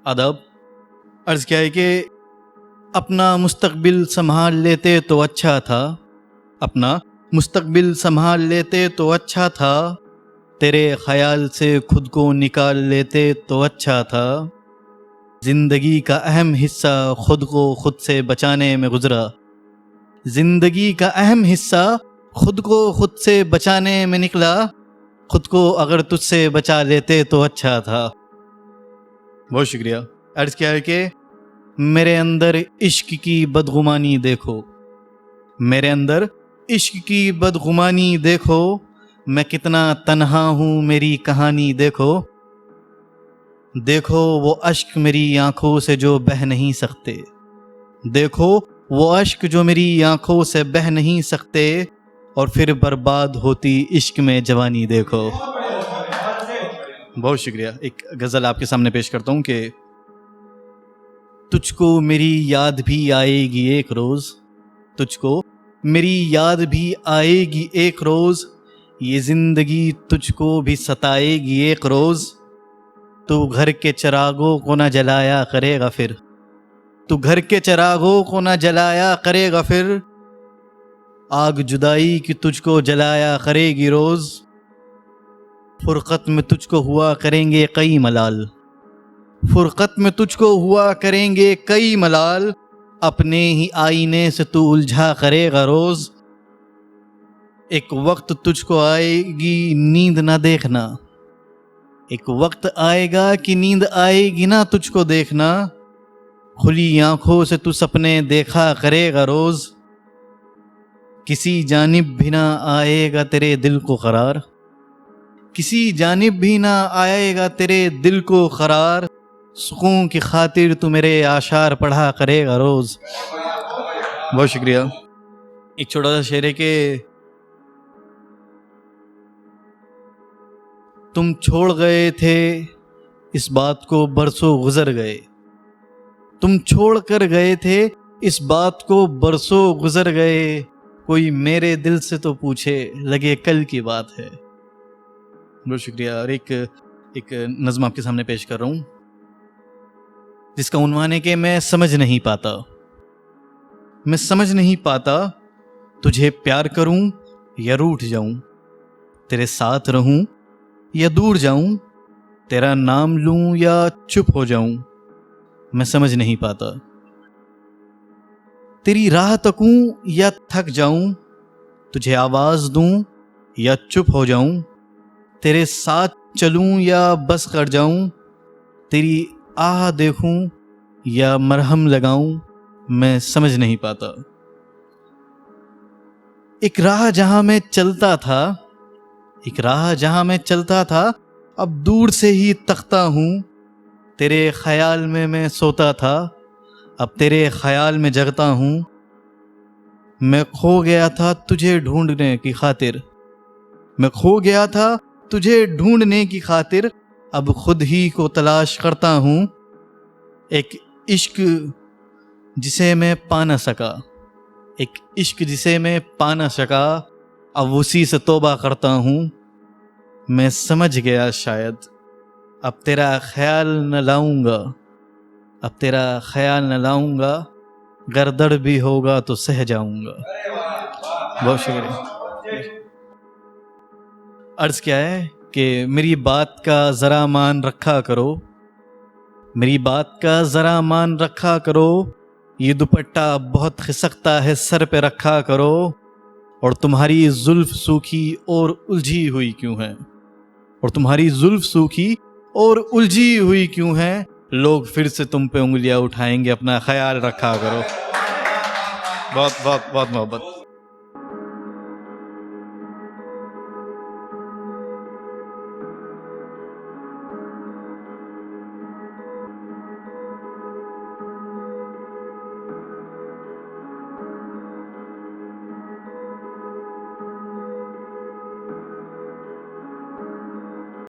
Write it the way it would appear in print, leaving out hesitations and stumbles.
ادب عرض کیا ہے کہ اپنا مستقبل سنبھال لیتے تو اچھا تھا، اپنا مستقبل سنبھال لیتے تو اچھا تھا، تیرے خیال سے خود کو نکال لیتے تو اچھا تھا، زندگی کا اہم حصہ خود کو خود سے بچانے میں گزرا، زندگی کا اہم حصہ خود کو خود سے بچانے میں نکلا، خود کو اگر تجھ سے بچا لیتے تو اچھا تھا۔ بہت شکریہ۔ عرض کیا ہے کہ میرے اندر عشق کی بدگمانی دیکھو، میرے اندر عشق کی بدگمانی دیکھو، میں کتنا تنہا ہوں میری کہانی دیکھو، دیکھو وہ اشک میری آنکھوں سے جو بہہ نہیں سکتے، دیکھو وہ اشک جو میری آنکھوں سے بہہ نہیں سکتے، اور پھر برباد ہوتی عشق میں جوانی دیکھو۔ بہت شکریہ۔ ایک غزل آپ کے سامنے پیش کرتا ہوں کہ تجھ کو میری یاد بھی آئے گی ایک روز، تجھ کو میری یاد بھی آئے گی ایک روز، یہ زندگی تجھ کو بھی ستائے گی ایک روز، تو گھر کے چراغوں کو نہ جلایا کرے گا پھر، تو گھر کے چراغوں کو نہ جلایا کرے گا پھر، آگ جدائی کی تجھ کو جلایا کرے گی روز، فرقت میں تجھ کو ہوا کریں گے کئی ملال، فرقت میں تجھ کو ہوا کریں گے کئی ملال، اپنے ہی آئینے سے تو الجھا کرے گا روز، ایک وقت تجھ کو آئے گی نیند نہ دیکھنا، ایک وقت آئے گا کہ نیند آئے گی نہ تجھ کو دیکھنا، کھلی آنکھوں سے تو سپنے دیکھا کرے گا روز، کسی جانب بھی نہ آئے گا تیرے دل کو قرار، کسی جانب بھی نہ آئے گا تیرے دل کو قرار، سکون کی خاطر تو میرے اعشار پڑھا کرے گا روز۔ بہت شکریہ۔ ایک چھوٹا سا شعر ہے کہ تم چھوڑ گئے تھے اس بات کو برسوں گزر گئے، تم چھوڑ کر گئے تھے اس بات کو برسوں گزر گئے، کوئی میرے دل سے تو پوچھے لگے کل کی بات ہے۔ بہت شکریہ۔ اور ایک نظم آپ کے سامنے پیش کر رہا ہوں جس کا عنوان ہے کہ میں سمجھ نہیں پاتا، میں سمجھ نہیں پاتا تجھے پیار کروں یا روٹھ جاؤں، تیرے ساتھ رہوں یا دور جاؤں، تیرا نام لوں یا چپ ہو جاؤں، میں سمجھ نہیں پاتا، تیری راہ تکوں یا تھک جاؤں، تجھے آواز دوں یا چپ ہو جاؤں، تیرے ساتھ چلوں یا بس کر جاؤں، تیری آہ دیکھوں یا مرہم لگاؤں، میں سمجھ نہیں پاتا، ایک راہ جہاں میں چلتا تھا، ایک راہ جہاں میں چلتا تھا، اب دور سے ہی تکتا ہوں، تیرے خیال میں سوتا تھا، اب تیرے خیال میں جگتا ہوں، میں کھو گیا تھا تجھے ڈھونڈنے کی خاطر، میں کھو گیا تھا تجھے ڈھونڈنے کی خاطر، اب خود ہی کو تلاش کرتا ہوں، ایک عشق جسے میں پا نہ سکا، ایک عشق جسے میں پا نہ سکا، اب اسی سے توبہ کرتا ہوں، میں سمجھ گیا شاید اب تیرا خیال نہ لاؤں گا، اب تیرا خیال نہ لاؤں گا، گردڑ بھی ہوگا تو سہ جاؤں گا۔ بہت شکریہ۔ عرض کیا ہے کہ میری بات کا ذرا مان رکھا کرو، میری بات کا ذرا مان رکھا کرو، یہ دوپٹہ بہت کھسکتا ہے سر پہ رکھا کرو، اور تمہاری زلف سوکھی اور الجھی ہوئی کیوں ہے، اور تمہاری زلف سوکھی اور الجھی ہوئی کیوں ہے، لوگ پھر سے تم پہ انگلیاں اٹھائیں گے، اپنا خیال رکھا کرو۔ بہت بہت بہت محبت۔